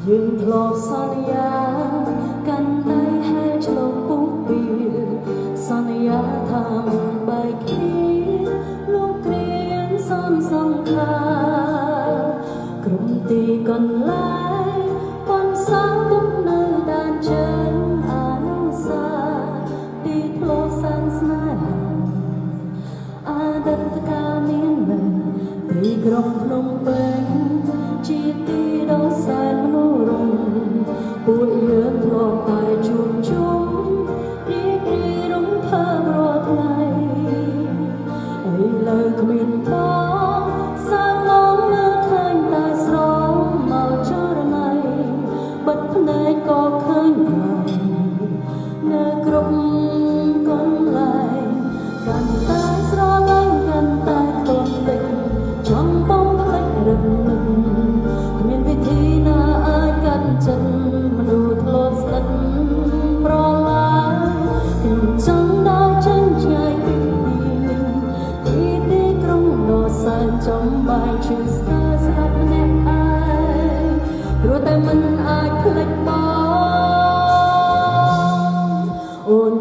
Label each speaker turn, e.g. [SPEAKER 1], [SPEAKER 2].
[SPEAKER 1] យើងធ្លាប់សន្យាកាន់តែហែឆ្លងពុះពីសន្យាថាមិនបែកគ្នាលោកគ្រាសំសង្ខាក្រុមទីកន្លែងប៉ុនសាទុកនៅដានជើងអនុសាទីធ្លាប់សាងស្នេហាអតីតកាលមាននៅទីក្រុងភ្នំពេញជាទីដ៏សែនមនោរម្យពួកយើងធ្លាប់តែជួបជុំរីករាយរំភើបរាល់ថ្ងៃឥឡូវគ្មានបងសាងមកលើឃើញតែស្រងមកចរណៃបិទភ្នែកក៏ឃើញហើយនៅគ្រប់កន្លែងកាន់តែស្រឡាញ់កាន់តែទន់ពេញចង់បងខ្លាចរឹងគ្មានវិធីណាអាចកាន់ចិត្តមនុស្សធ្លាប់ស្និទ្ធប្រឡាយខ្ញុំចង់ដើរចេញឆ្ងាយពីទីក្រុងដ៏សែនចំបាញ់ឈឺស្ទើរស្ដាប់ម្នាក់ឯងព្រោះតែមិនអាចភ្លេចបងអូន